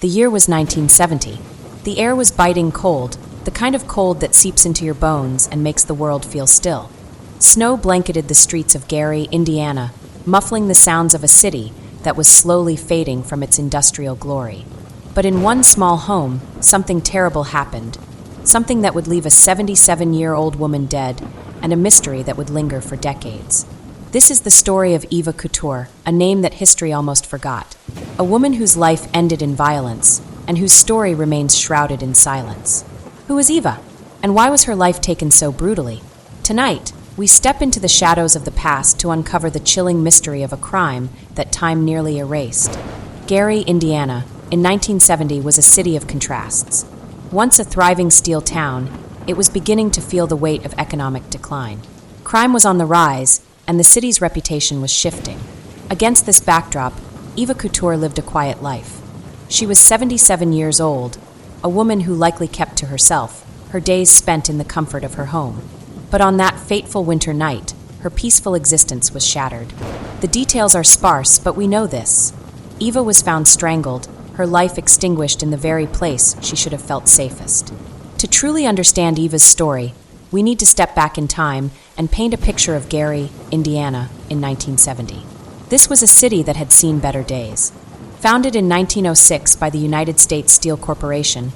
The year was 1970. The air was biting cold, the kind of cold that seeps into your bones and makes the world feel still. Snow blanketed the streets of Gary, Indiana, muffling the sounds of a city that was slowly fading from its industrial glory. But in one small home, something terrible happened. Something that would leave a 77-year-old woman dead, and a mystery that would linger for decades. This is the story of Eva Couture, a name that history almost forgot. A woman whose life ended in violence, and whose story remains shrouded in silence. Who was Eva? And why was her life taken so brutally? Tonight, we step into the shadows of the past to uncover the chilling mystery of a crime that time nearly erased. Gary, Indiana, in 1970 was a city of contrasts. Once a thriving steel town, it was beginning to feel the weight of economic decline. Crime was on the rise, and the city's reputation was shifting. Against this backdrop, Eva Couture lived a quiet life. She was 77 years old, a woman who likely kept to herself, her days spent in the comfort of her home. But on that fateful winter night, her peaceful existence was shattered. The details are sparse, but we know this. Eva was found strangled, her life extinguished in the very place she should have felt safest. To truly understand Eva's story, we need to step back in time and paint a picture of Gary, Indiana, in 1970. This was a city that had seen better days. Founded in 1906 by the United States Steel Corporation,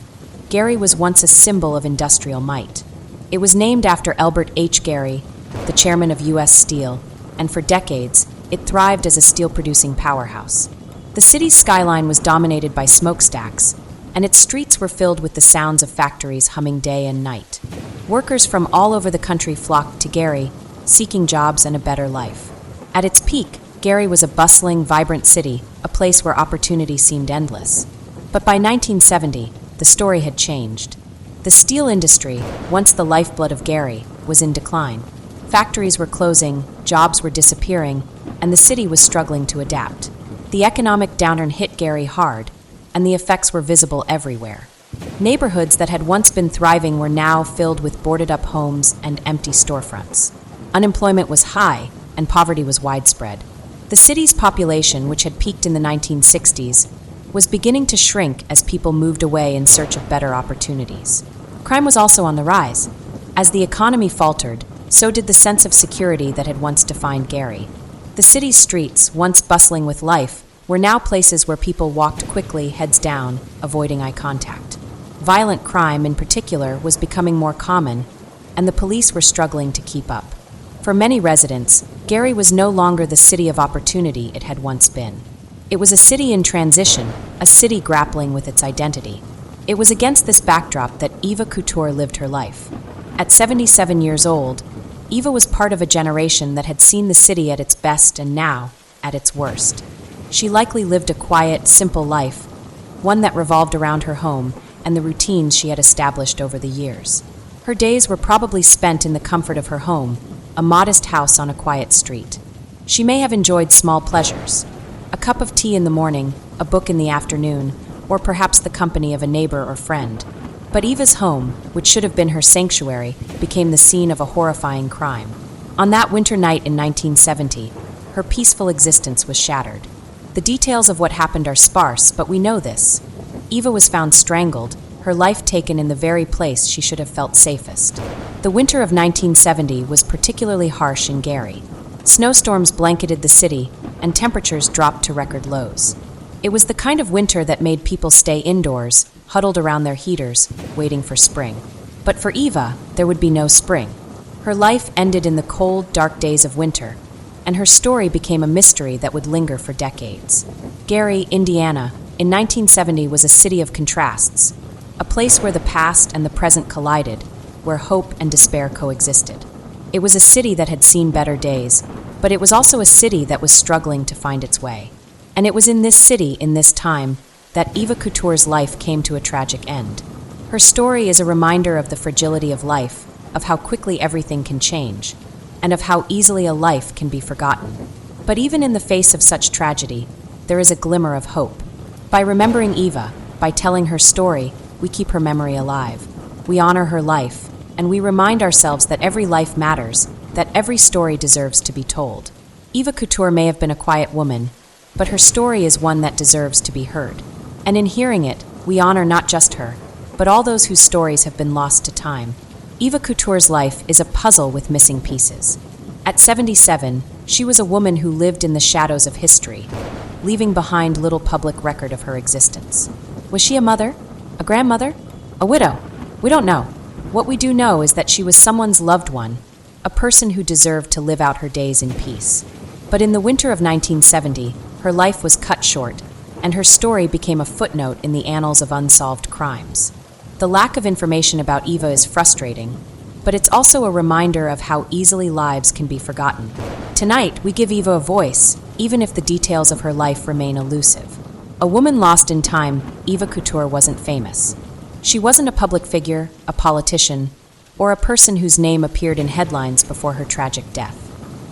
Gary was once a symbol of industrial might. It was named after Albert H. Gary, the chairman of U.S. Steel, and for decades, it thrived as a steel-producing powerhouse. The city's skyline was dominated by smokestacks, and its streets were filled with the sounds of factories humming day and night. Workers from all over the country flocked to Gary, seeking jobs and a better life. At its peak, Gary was a bustling, vibrant city, a place where opportunity seemed endless. But by 1970, the story had changed. The steel industry, once the lifeblood of Gary, was in decline. Factories were closing, jobs were disappearing, and the city was struggling to adapt. The economic downturn hit Gary hard, and the effects were visible everywhere. Neighborhoods that had once been thriving were now filled with boarded-up homes and empty storefronts. Unemployment was high, and poverty was widespread. The city's population, which had peaked in the 1960s, was beginning to shrink as people moved away in search of better opportunities. Crime was also on the rise. As the economy faltered, so did the sense of security that had once defined Gary. The city's streets, once bustling with life, were now places where people walked quickly, heads down, avoiding eye contact. Violent crime, in particular, was becoming more common, and the police were struggling to keep up. For many residents, Gary was no longer the city of opportunity it had once been. It was a city in transition, a city grappling with its identity. It was against this backdrop that Eva Couture lived her life. At 77 years old, Eva was part of a generation that had seen the city at its best and now at its worst. She likely lived a quiet, simple life, one that revolved around her home and the routines she had established over the years. Her days were probably spent in the comfort of her home, a modest house on a quiet street. She may have enjoyed small pleasures, a cup of tea in the morning, a book in the afternoon, or perhaps the company of a neighbor or friend. But Eva's home, which should have been her sanctuary, became the scene of a horrifying crime. On that winter night in 1970, her peaceful existence was shattered. The details of what happened are sparse, but we know this. Eva was found strangled, her life taken in the very place she should have felt safest. The winter of 1970 was particularly harsh in Gary. Snowstorms blanketed the city, and temperatures dropped to record lows. It was the kind of winter that made people stay indoors, huddled around their heaters, waiting for spring. But for Eva, there would be no spring. Her life ended in the cold, dark days of winter, and her story became a mystery that would linger for decades. Gary, Indiana, in 1970 was a city of contrasts, a place where the past and the present collided, where hope and despair coexisted. It was a city that had seen better days, but it was also a city that was struggling to find its way. And it was in this city, in this time, that Eva Couture's life came to a tragic end. Her story is a reminder of the fragility of life, of how quickly everything can change, and of how easily a life can be forgotten. But even in the face of such tragedy, there is a glimmer of hope. By remembering Eva, by telling her story, we keep her memory alive. We honor her life, and we remind ourselves that every life matters, that every story deserves to be told. Eva Couture may have been a quiet woman, but her story is one that deserves to be heard. And in hearing it, we honor not just her, but all those whose stories have been lost to time. Eva Couture's life is a puzzle with missing pieces. At 77, she was a woman who lived in the shadows of history, leaving behind little public record of her existence. Was she a mother? A grandmother? A widow? We don't know. What we do know is that she was someone's loved one, a person who deserved to live out her days in peace. But in the winter of 1970, her life was cut short, and her story became a footnote in the annals of unsolved crimes. The lack of information about Eva is frustrating, but it's also a reminder of how easily lives can be forgotten. Tonight, we give Eva a voice, even if the details of her life remain elusive. A woman lost in time, Eva Couture wasn't famous. She wasn't a public figure, a politician, or a person whose name appeared in headlines before her tragic death.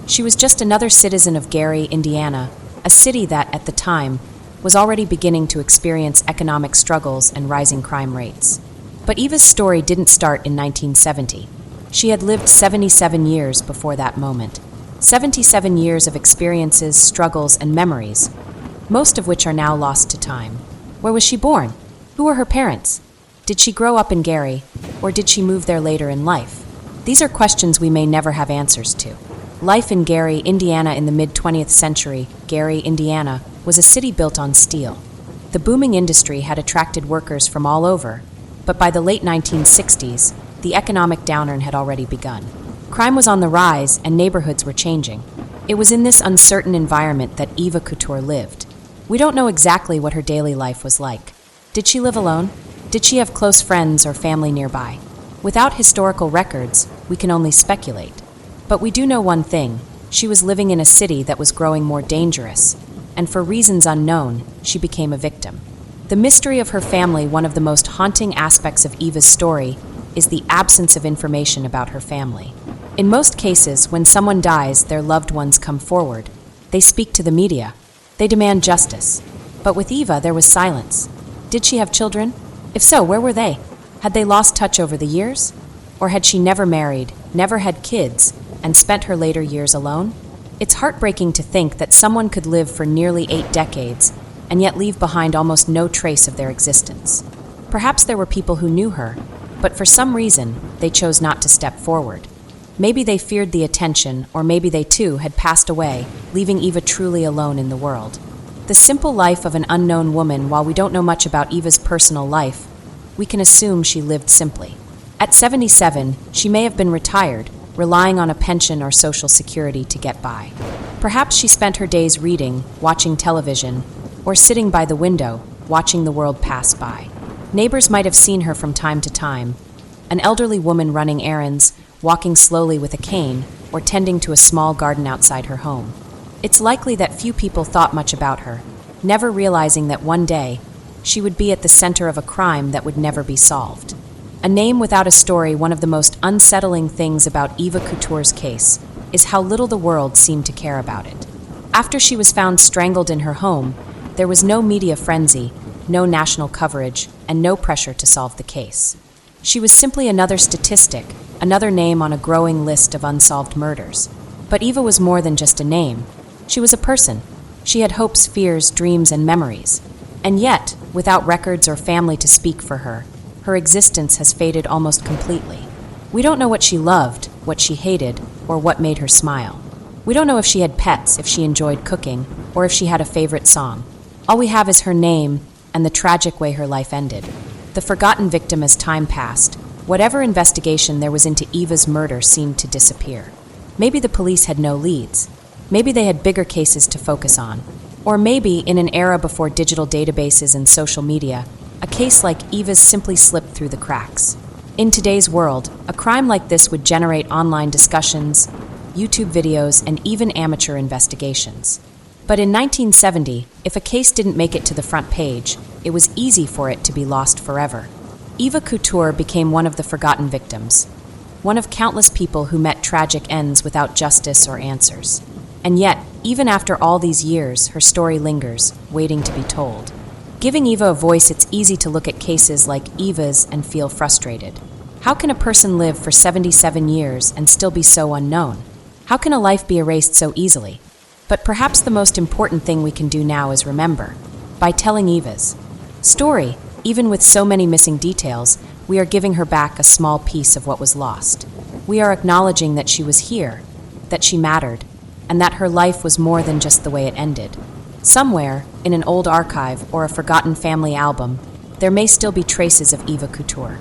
She was just another citizen of Gary, Indiana, a city that, at the time, was already beginning to experience economic struggles and rising crime rates. But Eva's story didn't start in 1970. She had lived 77 years before that moment. 77 years of experiences, struggles, and memories, most of which are now lost to time. Where was she born? Who were her parents? Did she grow up in Gary, or did she move there later in life? These are questions we may never have answers to. Life in Gary, Indiana in the mid-20th century, Gary, Indiana, was a city built on steel. The booming industry had attracted workers from all over, but by the late 1960s, the economic downturn had already begun. Crime was on the rise and neighborhoods were changing. It was in this uncertain environment that Eva Couture lived. We don't know exactly what her daily life was like. Did she live alone? Did she have close friends or family nearby? Without historical records, we can only speculate. But we do know one thing: she was living in a city that was growing more dangerous, and for reasons unknown, she became a victim. The mystery of her family, one of the most haunting aspects of Eva's story, is the absence of information about her family. In most cases, when someone dies, their loved ones come forward. They speak to the media. They demand justice. But with Eva, there was silence. Did she have children? If so, where were they? Had they lost touch over the years? Or had she never married, never had kids, and spent her later years alone? It's heartbreaking to think that someone could live for nearly 8 decades and yet leave behind almost no trace of their existence. Perhaps there were people who knew her, but for some reason, they chose not to step forward. Maybe they feared the attention, or maybe they too had passed away, leaving Eva truly alone in the world. The simple life of an unknown woman. While we don't know much about Eva's personal life, we can assume she lived simply. At 77, she may have been retired, relying on a pension or social security to get by. Perhaps she spent her days reading, watching television, or sitting by the window, watching the world pass by. Neighbors might have seen her from time to time, an elderly woman running errands, walking slowly with a cane, or tending to a small garden outside her home. It's likely that few people thought much about her, never realizing that one day she would be at the center of a crime that would never be solved. A name without a story. One of the most unsettling things about Eva Couture's case is how little the world seemed to care about it. After she was found strangled in her home, there was no media frenzy, no national coverage, and no pressure to solve the case. She was simply another statistic, another name on a growing list of unsolved murders. But Eva was more than just a name. She was a person. She had hopes, fears, dreams, and memories. And yet, without records or family to speak for her, her existence has faded almost completely. We don't know what she loved, what she hated, or what made her smile. We don't know if she had pets, if she enjoyed cooking, or if she had a favorite song. All we have is her name and the tragic way her life ended. The forgotten victim as time passed. Whatever investigation there was into Eva's murder seemed to disappear. Maybe the police had no leads. Maybe they had bigger cases to focus on. Or maybe, in an era before digital databases and social media, a case like Eva's simply slipped through the cracks. In today's world, a crime like this would generate online discussions, YouTube videos, and even amateur investigations. But in 1970, if a case didn't make it to the front page, it was easy for it to be lost forever. Eva Couture became one of the forgotten victims, one of countless people who met tragic ends without justice or answers. And yet, even after all these years, her story lingers, waiting to be told. Giving Eva a voice, it's easy to look at cases like Eva's and feel frustrated. How can a person live for 77 years and still be so unknown? How can a life be erased so easily? But perhaps the most important thing we can do now is remember, by telling Eva's story. Even with so many missing details, we are giving her back a small piece of what was lost. We are acknowledging that she was here, that she mattered, and that her life was more than just the way it ended. Somewhere, in an old archive or a forgotten family album, there may still be traces of Eva Couture.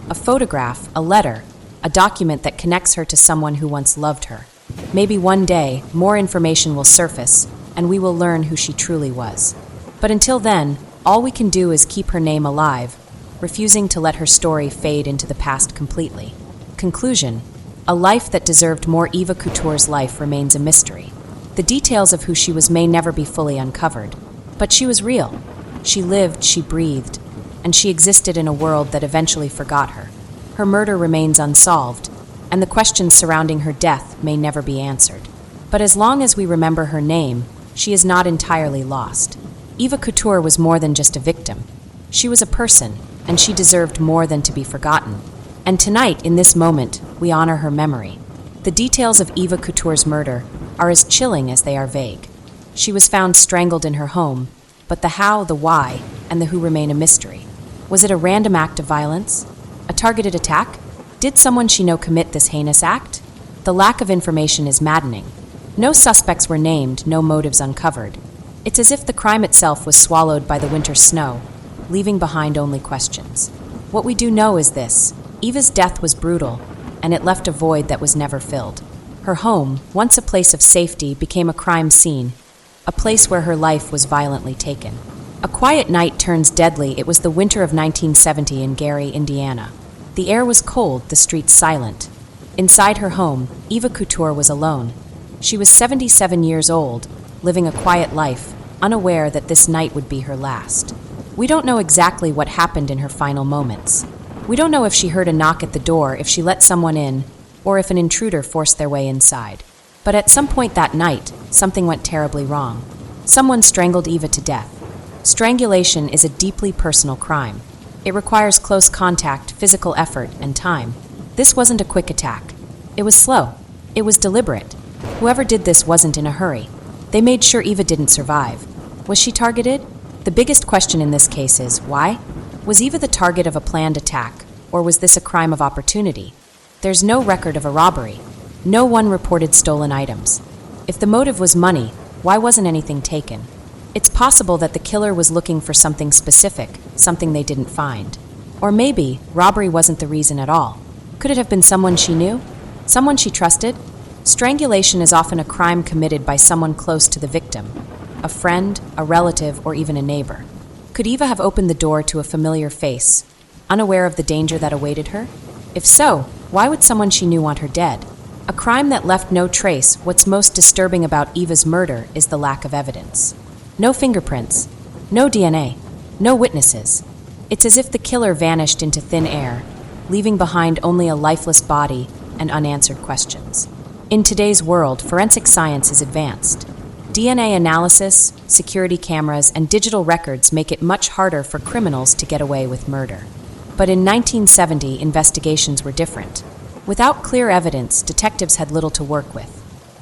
A photograph, a letter, a document that connects her to someone who once loved her. Maybe one day, more information will surface, and we will learn who she truly was. But until then, all we can do is keep her name alive, refusing to let her story fade into the past completely. Conclusion: a life that deserved more. Eva Couture's life remains a mystery. The details of who she was may never be fully uncovered, but she was real. She lived, she breathed, and she existed in a world that eventually forgot her. Her murder remains unsolved, and the questions surrounding her death may never be answered. But as long as we remember her name, she is not entirely lost. Eva Couture was more than just a victim. She was a person, and she deserved more than to be forgotten. And tonight, in this moment, we honor her memory. The details of Eva Couture's murder are as chilling as they are vague. She was found strangled in her home, but the how, the why, and the who remain a mystery. Was it a random act of violence? A targeted attack? Did someone she knew commit this heinous act? The lack of information is maddening. No suspects were named, no motives uncovered. It's as if the crime itself was swallowed by the winter snow, leaving behind only questions. What we do know is this: Eva's death was brutal, and it left a void that was never filled. Her home, once a place of safety, became a crime scene, a place where her life was violently taken. A quiet night turns deadly. It was the winter of 1970 in Gary, Indiana. The air was cold, the streets silent. Inside her home, Eva Couture was alone. She was 77 years old, living a quiet life, unaware that this night would be her last. We don't know exactly what happened in her final moments. We don't know if she heard a knock at the door, if she let someone in, or if an intruder forced their way inside. But at some point that night, something went terribly wrong. Someone strangled Eva to death. Strangulation is a deeply personal crime. It requires close contact, physical effort, and time. This wasn't a quick attack. It was slow. It was deliberate. Whoever did this wasn't in a hurry. They made sure Eva didn't survive. Was she targeted? The biggest question in this case is, why? Was Eva the target of a planned attack, or was this a crime of opportunity? There's no record of a robbery. No one reported stolen items. If the motive was money, why wasn't anything taken? It's possible that the killer was looking for something specific, something they didn't find. Or maybe robbery wasn't the reason at all. Could it have been someone she knew? Someone she trusted? Strangulation is often a crime committed by someone close to the victim. A friend, a relative, or even a neighbor. Could Eva have opened the door to a familiar face, unaware of the danger that awaited her? If so, why would someone she knew want her dead? A crime that left no trace. What's most disturbing about Eva's murder is the lack of evidence. No fingerprints, no DNA, no witnesses. It's as if the killer vanished into thin air, leaving behind only a lifeless body and unanswered questions. In today's world, forensic science is advanced. DNA analysis, security cameras, and digital records make it much harder for criminals to get away with murder. But in 1970, investigations were different. Without clear evidence, detectives had little to work with.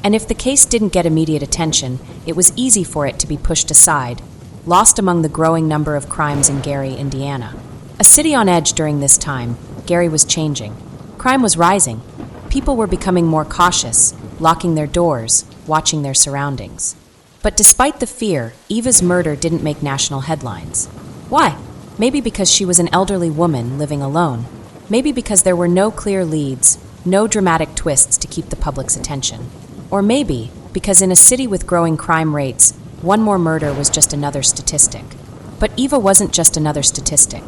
And if the case didn't get immediate attention, it was easy for it to be pushed aside, lost among the growing number of crimes in Gary, Indiana. A city on edge during this time, Gary was changing. Crime was rising. People were becoming more cautious, locking their doors, watching their surroundings. But despite the fear, Eva's murder didn't make national headlines. Why? Maybe because she was an elderly woman living alone. Maybe because there were no clear leads, no dramatic twists to keep the public's attention. Or maybe because in a city with growing crime rates, one more murder was just another statistic. But Eva wasn't just another statistic.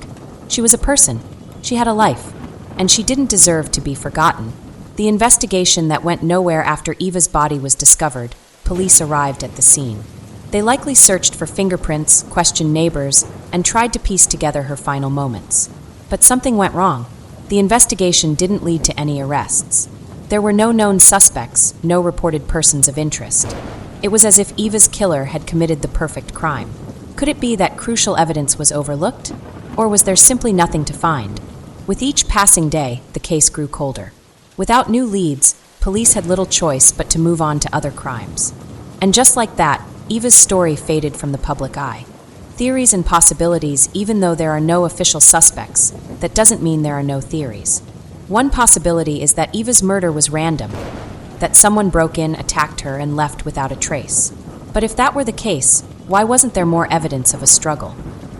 She was a person. She had a life. And she didn't deserve to be forgotten. The investigation that went nowhere after Eva's body was discovered, police arrived at the scene. They likely searched for fingerprints, questioned neighbors, and tried to piece together her final moments. But something went wrong. The investigation didn't lead to any arrests. There were no known suspects, no reported persons of interest. It was as if Eva's killer had committed the perfect crime. Could it be that crucial evidence was overlooked? Or was there simply nothing to find? With each passing day, the case grew colder. Without new leads, police had little choice but to move on to other crimes. And just like that, Eva's story faded from the public eye. Theories and possibilities, even though there are no official suspects, that doesn't mean there are no theories. One possibility is that Eva's murder was random, that someone broke in, attacked her, and left without a trace. But if that were the case, why wasn't there more evidence of a struggle?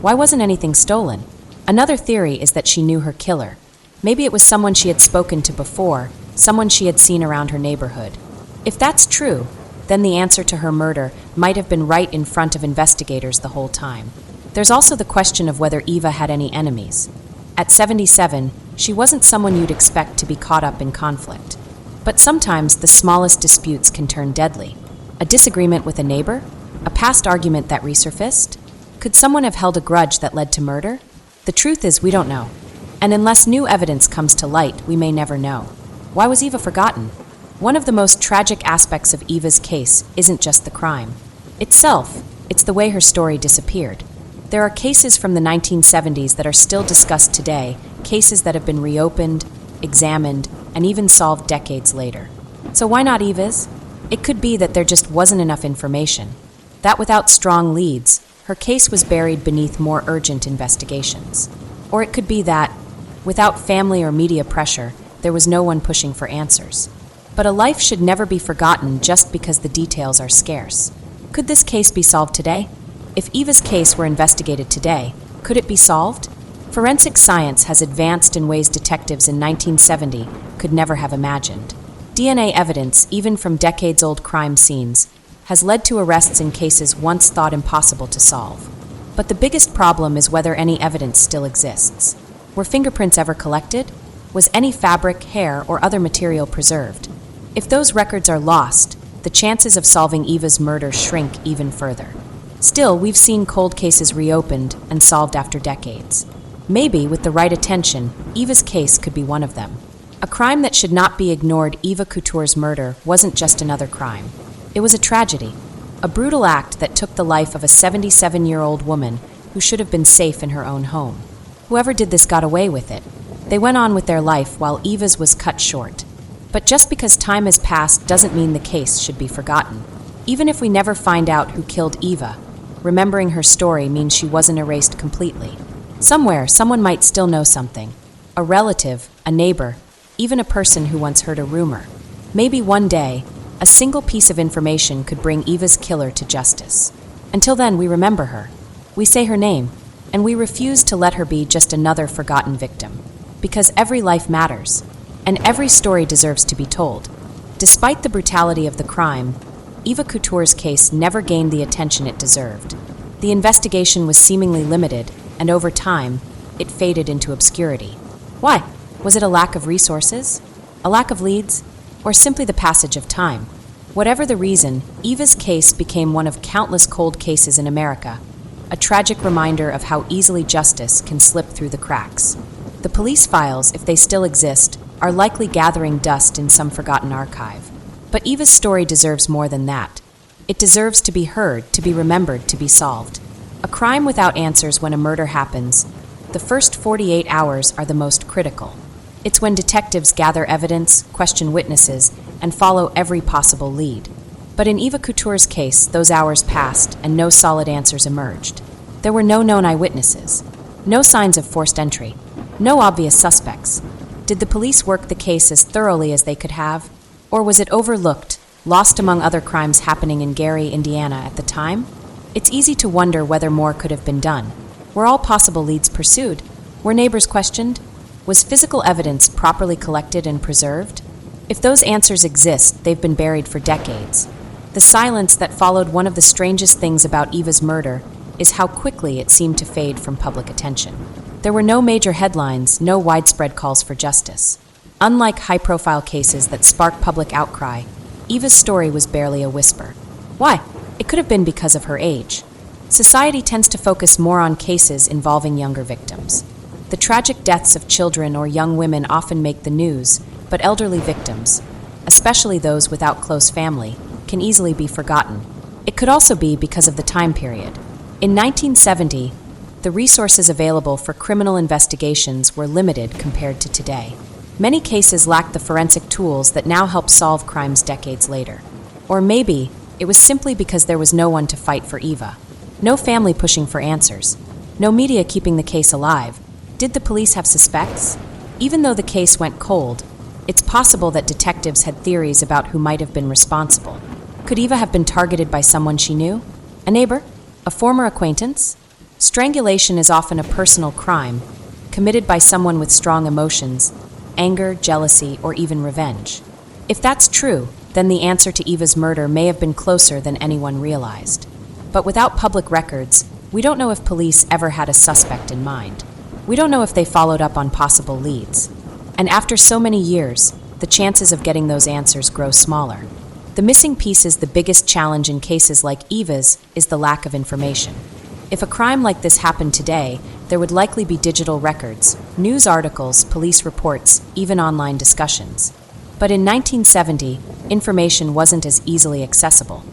Why wasn't anything stolen? Another theory is that she knew her killer. Maybe it was someone she had spoken to before, someone she had seen around her neighborhood. If that's true, then the answer to her murder might have been right in front of investigators the whole time. There's also the question of whether Eva had any enemies. At 77, she wasn't someone you'd expect to be caught up in conflict. But sometimes the smallest disputes can turn deadly. A disagreement with a neighbor? A past argument that resurfaced? Could someone have held a grudge that led to murder? The truth is, we don't know. And unless new evidence comes to light, we may never know. Why was Eva forgotten? One of the most tragic aspects of Eva's case isn't just the crime itself, it's the way her story disappeared. There are cases from the 1970s that are still discussed today, cases that have been reopened, examined, and even solved decades later. So why not Eva's? It could be that there just wasn't enough information, that without strong leads, her case was buried beneath more urgent investigations. Or it could be that, without family or media pressure, there was no one pushing for answers. But a life should never be forgotten just because the details are scarce. Could this case be solved today? If Eva's case were investigated today, could it be solved? Forensic science has advanced in ways detectives in 1970 could never have imagined. DNA evidence, even from decades-old crime scenes, has led to arrests in cases once thought impossible to solve. But the biggest problem is whether any evidence still exists. Were fingerprints ever collected? Was any fabric, hair, or other material preserved? If those records are lost, the chances of solving Eva's murder shrink even further. Still, we've seen cold cases reopened and solved after decades. Maybe, with the right attention, Eva's case could be one of them. A crime that should not be ignored. Eva Couture's murder wasn't just another crime. It was a tragedy, a brutal act that took the life of a 77-year-old woman who should have been safe in her own home. Whoever did this got away with it. They went on with their life while Eva's was cut short. But just because time has passed doesn't mean the case should be forgotten. Even if we never find out who killed Eva, remembering her story means she wasn't erased completely. Somewhere, someone might still know something. A relative, a neighbor, even a person who once heard a rumor. Maybe one day, a single piece of information could bring Eva's killer to justice. Until then, we remember her. We say her name, and we refuse to let her be just another forgotten victim. Because every life matters, and every story deserves to be told. Despite the brutality of the crime, Eva Couture's case never gained the attention it deserved. The investigation was seemingly limited, and over time, it faded into obscurity. Why? Was it a lack of resources? A lack of leads? Or simply the passage of time? Whatever the reason, Eva's case became one of countless cold cases in America, a tragic reminder of how easily justice can slip through the cracks. The police files, if they still exist, are likely gathering dust in some forgotten archive. But Eva's story deserves more than that. It deserves to be heard, to be remembered, to be solved. A crime without answers. When a murder happens, the first 48 hours are the most critical. It's when detectives gather evidence, question witnesses, and follow every possible lead. But in Eva Couture's case, those hours passed and no solid answers emerged. There were no known eyewitnesses, no signs of forced entry, no obvious suspects. Did the police work the case as thoroughly as they could have? Or was it overlooked, lost among other crimes happening in Gary, Indiana at the time? It's easy to wonder whether more could have been done. Were all possible leads pursued? Were neighbors questioned? Was physical evidence properly collected and preserved? If those answers exist, they've been buried for decades. The silence that followed one of the strangest things about Eva's murder is how quickly it seemed to fade from public attention. There were no major headlines, no widespread calls for justice. Unlike high-profile cases that spark public outcry, Eva's story was barely a whisper. Why? It could have been because of her age. Society tends to focus more on cases involving younger victims. The tragic deaths of children or young women often make the news, but elderly victims, especially those without close family, can easily be forgotten. It could also be because of the time period. In 1970, the resources available for criminal investigations were limited compared to today. Many cases lacked the forensic tools that now help solve crimes decades later. Or maybe it was simply because there was no one to fight for Eva. No family pushing for answers. No media keeping the case alive. Did the police have suspects? Even though the case went cold, it's possible that detectives had theories about who might have been responsible. Could Eva have been targeted by someone she knew? A neighbor? A former acquaintance? Strangulation is often a personal crime, committed by someone with strong emotions, anger, jealousy, or even revenge. If that's true, then the answer to Eva's murder may have been closer than anyone realized. But without public records, we don't know if police ever had a suspect in mind. We don't know if they followed up on possible leads. And after so many years, the chances of getting those answers grow smaller. The missing piece is the biggest challenge in cases like Eva's is the lack of information. If a crime like this happened today, there would likely be digital records, news articles, police reports, even online discussions. But in 1970, information wasn't as easily accessible.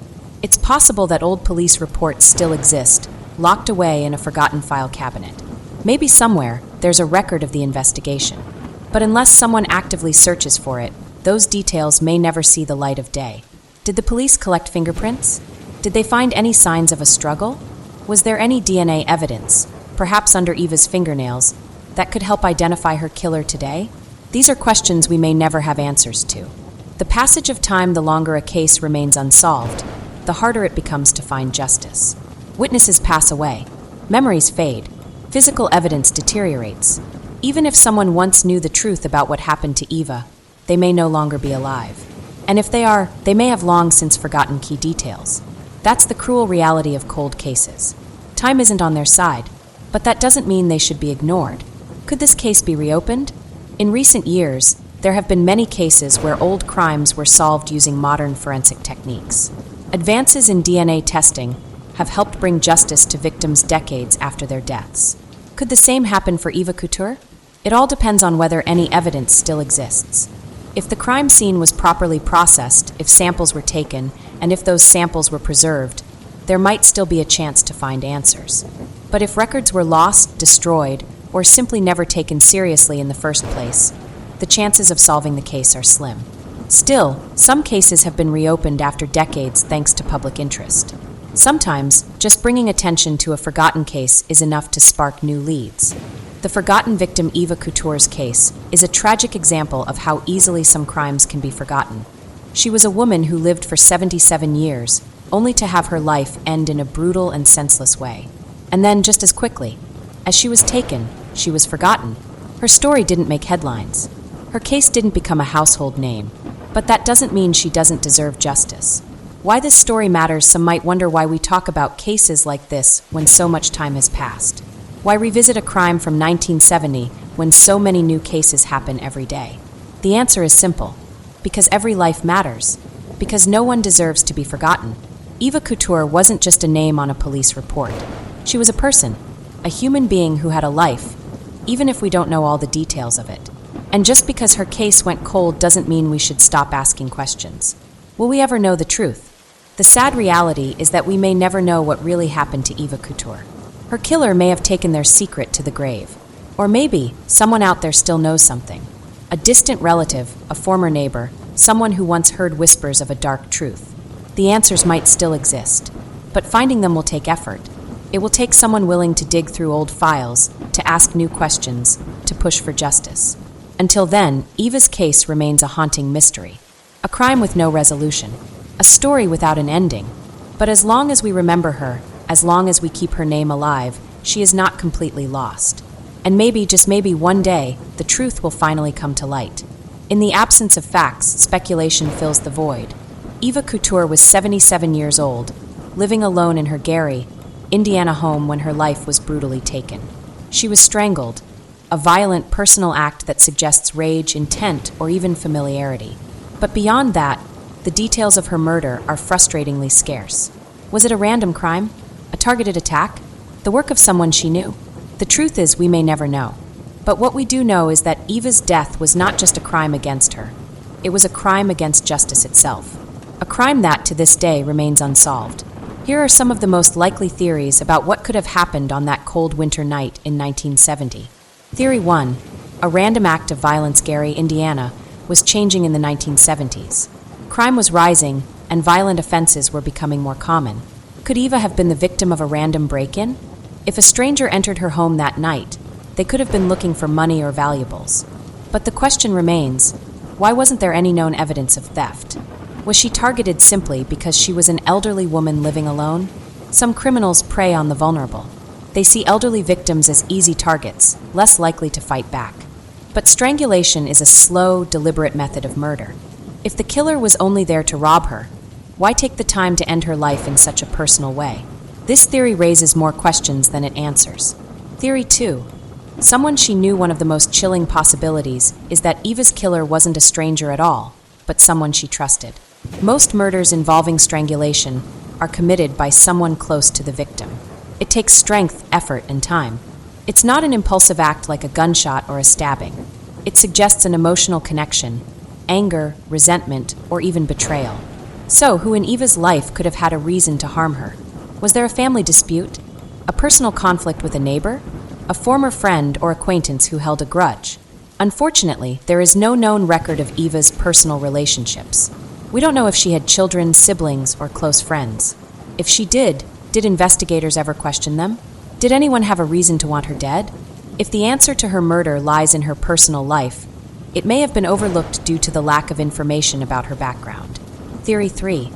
It's possible that old police reports still exist, locked away in a forgotten file cabinet. Maybe somewhere, there's a record of the investigation. But unless someone actively searches for it, those details may never see the light of day. Did the police collect fingerprints? Did they find any signs of a struggle? Was there any DNA evidence, perhaps under Eva's fingernails, that could help identify her killer today? These are questions we may never have answers to. The passage of time, the longer a case remains unsolved, the harder it becomes to find justice. Witnesses pass away. Memories fade. Physical evidence deteriorates. Even if someone once knew the truth about what happened to Eva, they may no longer be alive. And if they are, they may have long since forgotten key details. That's the cruel reality of cold cases. Time isn't on their side, but that doesn't mean they should be ignored. Could this case be reopened? In recent years, there have been many cases where old crimes were solved using modern forensic techniques. Advances in DNA testing have helped bring justice to victims decades after their deaths. Could the same happen for Eva Couture? It all depends on whether any evidence still exists. If the crime scene was properly processed, if samples were taken, and if those samples were preserved, there might still be a chance to find answers. But if records were lost, destroyed, or simply never taken seriously in the first place, the chances of solving the case are slim. Still, some cases have been reopened after decades thanks to public interest. Sometimes, just bringing attention to a forgotten case is enough to spark new leads. The forgotten victim Eva Couture's case is a tragic example of how easily some crimes can be forgotten. She was a woman who lived for 77 years, only to have her life end in a brutal and senseless way. And then, just as quickly, as she was taken, she was forgotten. Her story didn't make headlines. Her case didn't become a household name. But that doesn't mean she doesn't deserve justice. Why this story matters, some might wonder why we talk about cases like this when so much time has passed. Why revisit a crime from 1970 when so many new cases happen every day? The answer is simple. Because every life matters. Because no one deserves to be forgotten. Eva Couture wasn't just a name on a police report. She was a person, a human being who had a life, even if we don't know all the details of it. And just because her case went cold doesn't mean we should stop asking questions. Will we ever know the truth? The sad reality is that we may never know what really happened to Eva Couture. Her killer may have taken their secret to the grave. Or maybe someone out there still knows something. A distant relative, a former neighbor, someone who once heard whispers of a dark truth. The answers might still exist, but finding them will take effort. It will take someone willing to dig through old files, to ask new questions, to push for justice. Until then, Eva's case remains a haunting mystery. A crime with no resolution. A story without an ending. But as long as we remember her, as long as we keep her name alive, she is not completely lost. And maybe, just maybe one day, the truth will finally come to light. In the absence of facts, speculation fills the void. Eva Couture was 77 years old, living alone in her Gary, Indiana home when her life was brutally taken. She was strangled, a violent personal act that suggests rage, intent, or even familiarity. But beyond that, the details of her murder are frustratingly scarce. Was it a random crime? A targeted attack? The work of someone she knew? The truth is, we may never know. But what we do know is that Eva's death was not just a crime against her. It was a crime against justice itself. A crime that, to this day, remains unsolved. Here are some of the most likely theories about what could have happened on that cold winter night in 1970. Theory 1. A random act of violence. Gary, Indiana, was changing in the 1970s. Crime was rising, and violent offenses were becoming more common. Could Eva have been the victim of a random break-in? If a stranger entered her home that night, they could have been looking for money or valuables. But the question remains, why wasn't there any known evidence of theft? Was she targeted simply because she was an elderly woman living alone? Some criminals prey on the vulnerable. They see elderly victims as easy targets, less likely to fight back. But strangulation is a slow, deliberate method of murder. If the killer was only there to rob her, why take the time to end her life in such a personal way? This theory raises more questions than it answers. Theory 2. Someone she knew. One of the most chilling possibilities is that Eva's killer wasn't a stranger at all, but someone she trusted. Most murders involving strangulation are committed by someone close to the victim. It takes strength, effort, and time. It's not an impulsive act like a gunshot or a stabbing. It suggests an emotional connection, anger, resentment, or even betrayal. So, who in Eva's life could have had a reason to harm her? Was there a family dispute? A personal conflict with a neighbor? A former friend or acquaintance who held a grudge? Unfortunately, there is no known record of Eva's personal relationships. We don't know if she had children, siblings, or close friends. If she did investigators ever question them? Did anyone have a reason to want her dead? If the answer to her murder lies in her personal life, it may have been overlooked due to the lack of information about her background. Theory 3.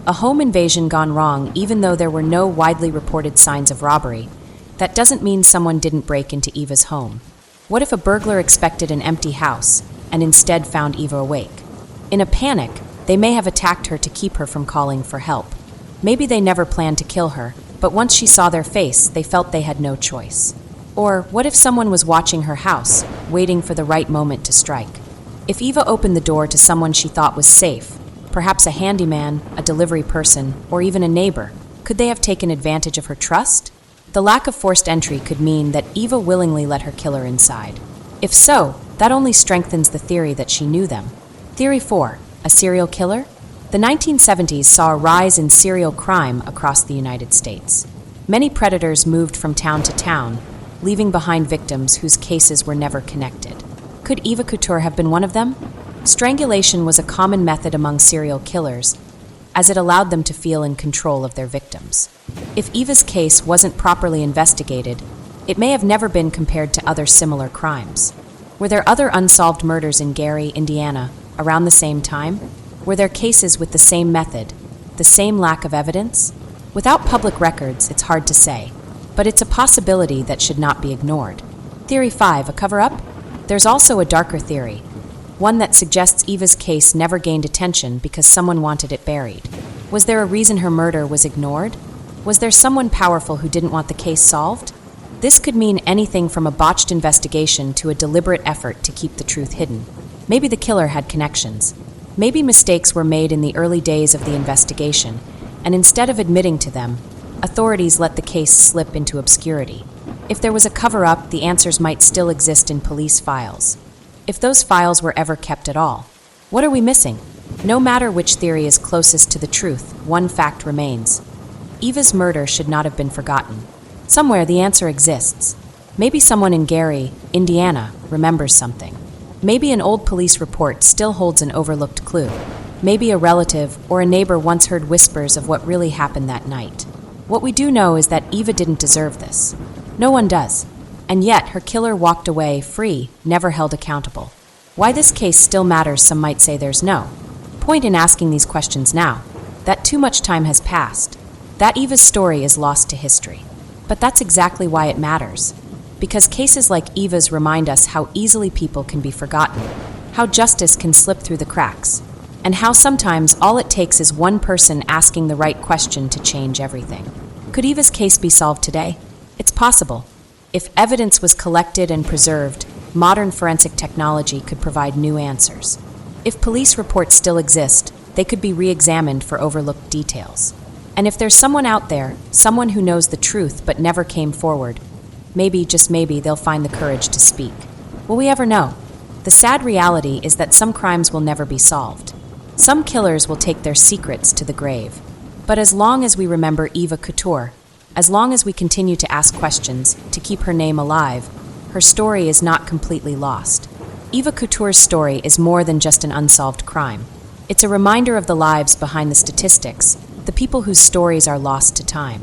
A home invasion gone wrong. Even though there were no widely reported signs of robbery, that doesn't mean someone didn't break into Eva's home. What if a burglar expected an empty house and instead found Eva awake? In a panic, they may have attacked her to keep her from calling for help. Maybe they never planned to kill her, but once she saw their face, they felt they had no choice. Or what if someone was watching her house, waiting for the right moment to strike? If Eva opened the door to someone she thought was safe, perhaps a handyman, a delivery person, or even a neighbor, could they have taken advantage of her trust? The lack of forced entry could mean that Eva willingly let her killer inside. If so, that only strengthens the theory that she knew them. Theory 4. A serial killer? The 1970s saw a rise in serial crime across the United States. Many predators moved from town to town, leaving behind victims whose cases were never connected. Could Eva Couture have been one of them? Strangulation was a common method among serial killers, as it allowed them to feel in control of their victims. If Eva's case wasn't properly investigated, it may have never been compared to other similar crimes. Were there other unsolved murders in Gary, Indiana, around the same time? Were there cases with the same method, the same lack of evidence? Without public records, it's hard to say, but it's a possibility that should not be ignored. Theory 5, a cover-up? There's also a darker theory, one that suggests Eva's case never gained attention because someone wanted it buried. Was there a reason her murder was ignored? Was there someone powerful who didn't want the case solved? This could mean anything from a botched investigation to a deliberate effort to keep the truth hidden. Maybe the killer had connections. Maybe mistakes were made in the early days of the investigation, and instead of admitting to them, authorities let the case slip into obscurity. If there was a cover-up, the answers might still exist in police files. If those files were ever kept at all. What are we missing? No matter which theory is closest to the truth, one fact remains. Eva's murder should not have been forgotten. Somewhere the answer exists. Maybe someone in Gary, Indiana, remembers something. Maybe an old police report still holds an overlooked clue. Maybe a relative or a neighbor once heard whispers of what really happened that night. What we do know is that Eva didn't deserve this. No one does. And yet her killer walked away free, never held accountable. Why this case still matters, some might say there's no point in asking these questions now. That too much time has passed. That Eva's story is lost to history. But that's exactly why it matters. Because cases like Eva's remind us how easily people can be forgotten, how justice can slip through the cracks, and how sometimes all it takes is one person asking the right question to change everything. Could Eva's case be solved today? It's possible. If evidence was collected and preserved, modern forensic technology could provide new answers. If police reports still exist, they could be re-examined for overlooked details. And if there's someone out there, someone who knows the truth but never came forward, maybe, just maybe, they'll find the courage to speak. Will we ever know? The sad reality is that some crimes will never be solved. Some killers will take their secrets to the grave. But as long as we remember Eva Couture, as long as we continue to ask questions, to keep her name alive, her story is not completely lost. Eva Couture's story is more than just an unsolved crime. It's a reminder of the lives behind the statistics, the people whose stories are lost to time.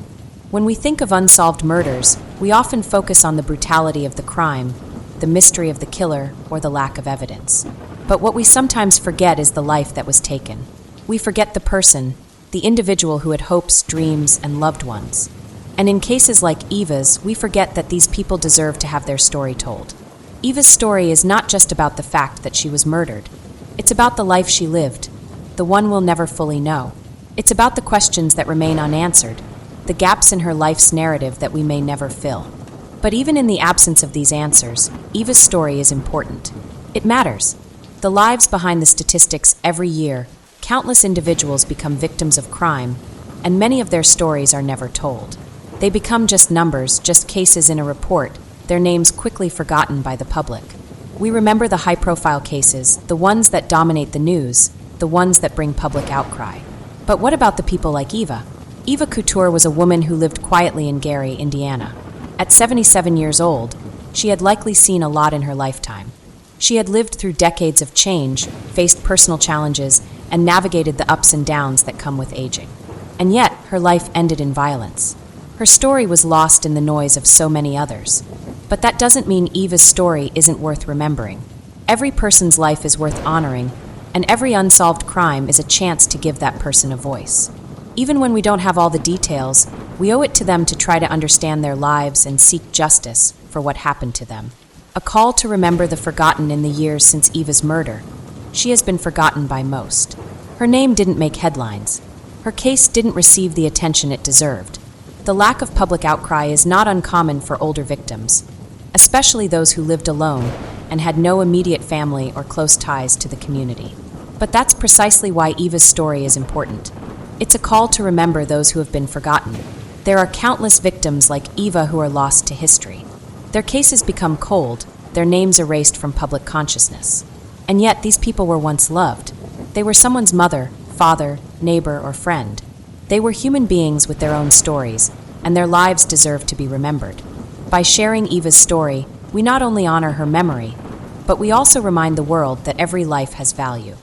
When we think of unsolved murders, we often focus on the brutality of the crime, the mystery of the killer, or the lack of evidence. But what we sometimes forget is the life that was taken. We forget the person, the individual who had hopes, dreams, and loved ones. And in cases like Eva's, we forget that these people deserve to have their story told. Eva's story is not just about the fact that she was murdered. It's about the life she lived, the one we'll never fully know. It's about the questions that remain unanswered, the gaps in her life's narrative that we may never fill. But even in the absence of these answers, Eva's story is important. It matters. The lives behind the statistics every year, countless individuals become victims of crime, and many of their stories are never told. They become just numbers, just cases in a report, their names quickly forgotten by the public. We remember the high-profile cases, the ones that dominate the news, the ones that bring public outcry. But what about the people like Eva? Eva Couture was a woman who lived quietly in Gary, Indiana. At 77 years old, she had likely seen a lot in her lifetime. She had lived through decades of change, faced personal challenges, and navigated the ups and downs that come with aging. And yet, her life ended in violence. Her story was lost in the noise of so many others. But that doesn't mean Eva's story isn't worth remembering. Every person's life is worth honoring, and every unsolved crime is a chance to give that person a voice. Even when we don't have all the details, we owe it to them to try to understand their lives and seek justice for what happened to them. A call to remember the forgotten in the years since Eva's murder. She has been forgotten by most. Her name didn't make headlines. Her case didn't receive the attention it deserved. The lack of public outcry is not uncommon for older victims, especially those who lived alone and had no immediate family or close ties to the community. But that's precisely why Eva's story is important. It's a call to remember those who have been forgotten. There are countless victims like Eva who are lost to history. Their cases become cold, their names erased from public consciousness. And yet these people were once loved. They were someone's mother, father, neighbor, or friend. They were human beings with their own stories, and their lives deserve to be remembered. By sharing Eva's story, we not only honor her memory, but we also remind the world that every life has value.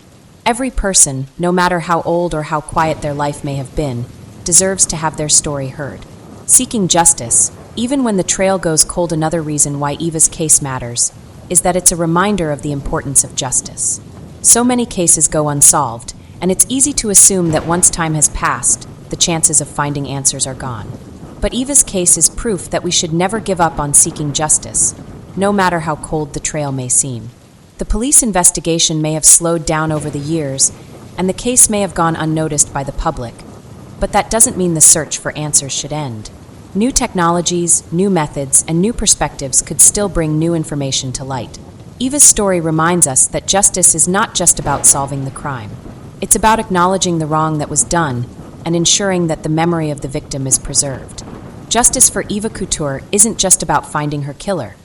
Every person, no matter how old or how quiet their life may have been, deserves to have their story heard. Seeking justice, even when the trail goes cold, another reason why Eva's case matters is that it's a reminder of the importance of justice. So many cases go unsolved, and it's easy to assume that once time has passed, the chances of finding answers are gone. But Eva's case is proof that we should never give up on seeking justice, no matter how cold the trail may seem. The police investigation may have slowed down over the years, and the case may have gone unnoticed by the public, but that doesn't mean the search for answers should end. New technologies, new methods, and new perspectives could still bring new information to light. Eva's story reminds us that justice is not just about solving the crime. It's about acknowledging the wrong that was done and ensuring that the memory of the victim is preserved. Justice for Eva Couture isn't just about finding her killer.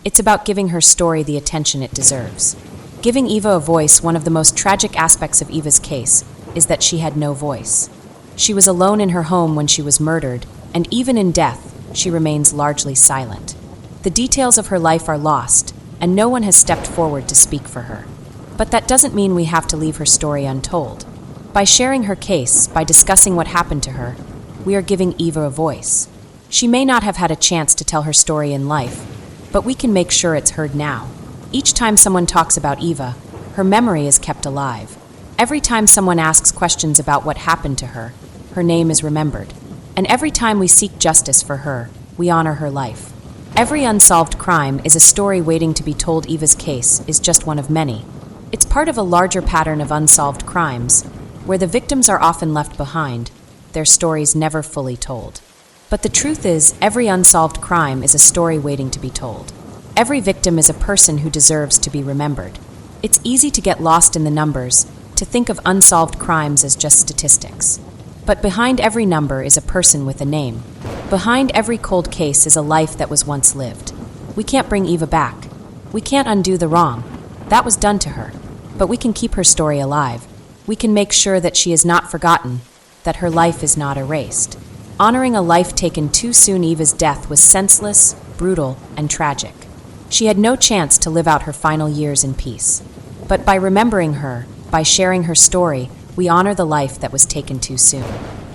It's about giving her story the attention it deserves. Giving Eva a voice. One of the most tragic aspects of Eva's case is that she had no voice. She was alone in her home when she was murdered, and even in death, she remains largely silent. The details of her life are lost, and no one has stepped forward to speak for her. But that doesn't mean we have to leave her story untold. By sharing her case, by discussing what happened to her, we are giving Eva a voice. She may not have had a chance to tell her story in life, but we can make sure it's heard now. Each time someone talks about Eva, her memory is kept alive. Every time someone asks questions about what happened to her, her name is remembered. And every time we seek justice for her, we honor her life. Every unsolved crime is a story waiting to be told. Eva's case is just one of many. It's part of a larger pattern of unsolved crimes, where the victims are often left behind, their stories never fully told. But the truth is, every unsolved crime is a story waiting to be told. Every victim is a person who deserves to be remembered. It's easy to get lost in the numbers, to think of unsolved crimes as just statistics. But behind every number is a person with a name. Behind every cold case is a life that was once lived. We can't bring Eva back. We can't undo the wrong. That was done to her. But we can keep her story alive. We can make sure that she is not forgotten, that her life is not erased. Honoring a life taken too soon. Eva's death was senseless, brutal, and tragic. She had no chance to live out her final years in peace. But by remembering her, by sharing her story, we honor the life that was taken too soon.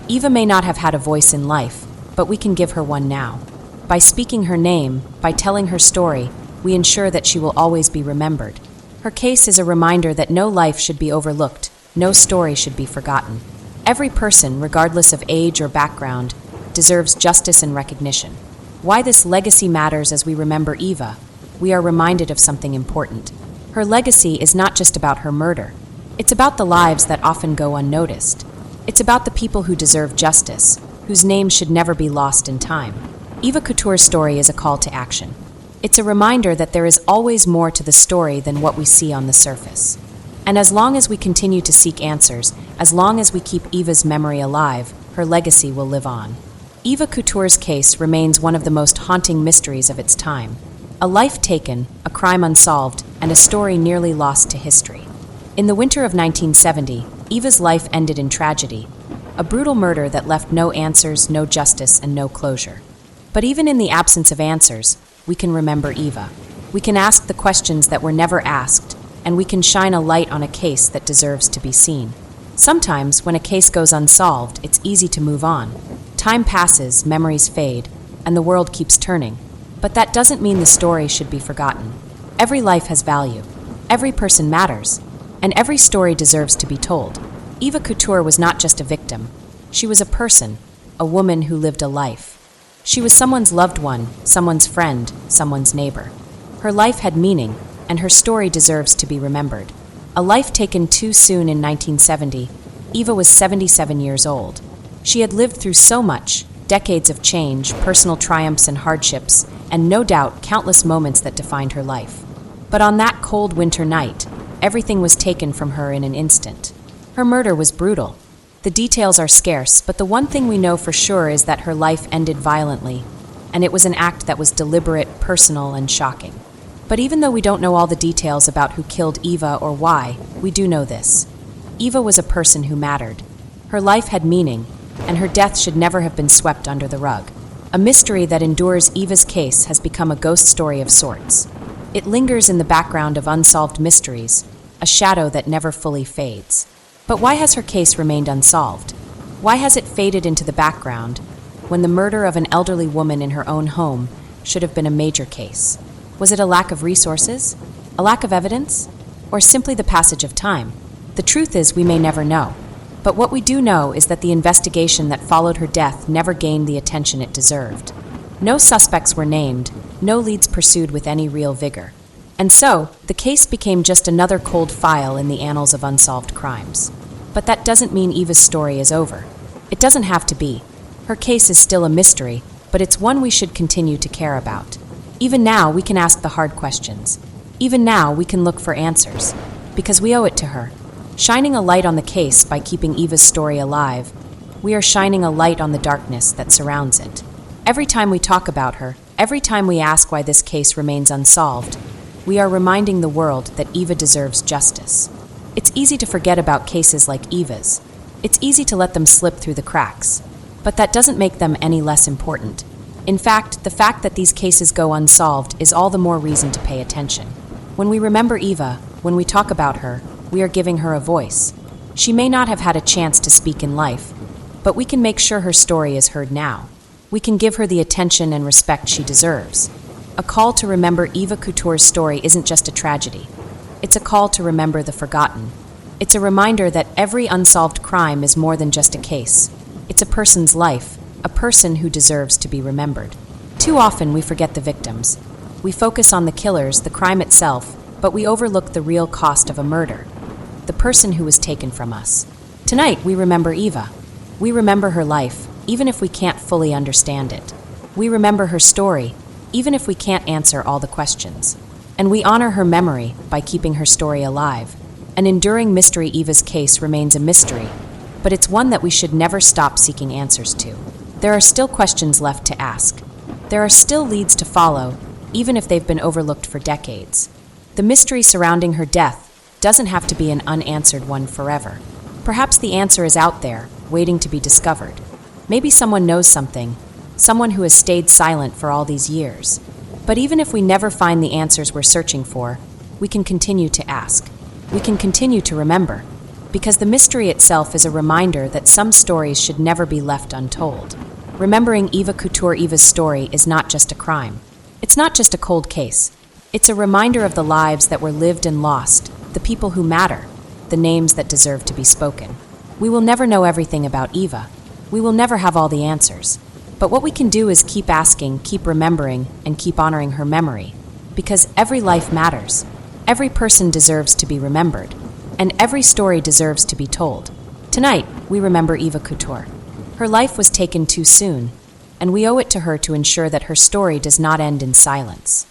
Eva may not have had a voice in life, but we can give her one now. By speaking her name, by telling her story, we ensure that she will always be remembered. Her case is a reminder that no life should be overlooked, no story should be forgotten. Every person, regardless of age or background, deserves justice and recognition. Why this legacy matters as we remember Eva, we are reminded of something important. Her legacy is not just about her murder. It's about the lives that often go unnoticed. It's about the people who deserve justice, whose names should never be lost in time. Eva Couture's story is a call to action. It's a reminder that there is always more to the story than what we see on the surface. And as long as we continue to seek answers, as long as we keep Eva's memory alive, her legacy will live on. Eva Couture's case remains one of the most haunting mysteries of its time. A life taken, a crime unsolved, and a story nearly lost to history. In the winter of 1970, Eva's life ended in tragedy, a brutal murder that left no answers, no justice, and no closure. But even in the absence of answers, we can remember Eva. We can ask the questions that were never asked, and we can shine a light on a case that deserves to be seen. Sometimes, when a case goes unsolved, it's easy to move on. Time passes, memories fade, and the world keeps turning. But that doesn't mean the story should be forgotten. Every life has value. Every person matters. And every story deserves to be told. Eva Couture was not just a victim. She was a person, a woman who lived a life. She was someone's loved one, someone's friend, someone's neighbor. Her life had meaning, and her story deserves to be remembered. A life taken too soon in 1970, Eva was 77 years old. She had lived through so much, decades of change, personal triumphs and hardships, and no doubt countless moments that defined her life. But on that cold winter night, everything was taken from her in an instant. Her murder was brutal. The details are scarce, but the one thing we know for sure is that her life ended violently, and it was an act that was deliberate, personal, and shocking. But even though we don't know all the details about who killed Eva or why, we do know this. Eva was a person who mattered. Her life had meaning, and her death should never have been swept under the rug. A mystery that endures Eva's case has become a ghost story of sorts. It lingers in the background of unsolved mysteries, a shadow that never fully fades. But why has her case remained unsolved? Why has it faded into the background when the murder of an elderly woman in her own home should have been a major case? Was it a lack of resources? A lack of evidence? Or simply the passage of time? The truth is, we may never know. But what we do know is that the investigation that followed her death never gained the attention it deserved. No suspects were named, no leads pursued with any real vigor. And so, the case became just another cold file in the annals of unsolved crimes. But that doesn't mean Eva's story is over. It doesn't have to be. Her case is still a mystery, but it's one we should continue to care about. Even now, we can ask the hard questions. Even now, we can look for answers. Because we owe it to her. Shining a light on the case by keeping Eva's story alive, we are shining a light on the darkness that surrounds it. Every time we talk about her, every time we ask why this case remains unsolved, we are reminding the world that Eva deserves justice. It's easy to forget about cases like Eva's. It's easy to let them slip through the cracks. But that doesn't make them any less important. In fact, the fact that these cases go unsolved is all the more reason to pay attention. When we remember Eva, when we talk about her, we are giving her a voice. She may not have had a chance to speak in life, but we can make sure her story is heard now. We can give her the attention and respect she deserves. A call to remember Eva Couture's story isn't just a tragedy. It's a call to remember the forgotten. It's a reminder that every unsolved crime is more than just a case. It's a person's life, a person who deserves to be remembered. Too often we forget the victims. We focus on the killers, the crime itself, but we overlook the real cost of a murder. The person who was taken from us. Tonight, we remember Eva. We remember her life, even if we can't fully understand it. We remember her story, even if we can't answer all the questions. And we honor her memory by keeping her story alive. An enduring mystery. Eva's case remains a mystery, but it's one that we should never stop seeking answers to. There are still questions left to ask. There are still leads to follow, even if they've been overlooked for decades. The mystery surrounding her death doesn't have to be an unanswered one forever. Perhaps the answer is out there, waiting to be discovered. Maybe someone knows something, someone who has stayed silent for all these years. But even if we never find the answers we're searching for, we can continue to ask. We can continue to remember. because the mystery itself is a reminder that some stories should never be left untold. Remembering Eva Couture Eva's story is not just a crime. It's not just a cold case. It's a reminder of the lives that were lived and lost, the people who matter, the names that deserve to be spoken. We will never know everything about Eva. We will never have all the answers. But what we can do is keep asking, keep remembering, and keep honoring her memory. Because every life matters. Every person deserves to be remembered. And every story deserves to be told. Tonight, we remember Eva Couture. Her life was taken too soon, and we owe it to her to ensure that her story does not end in silence.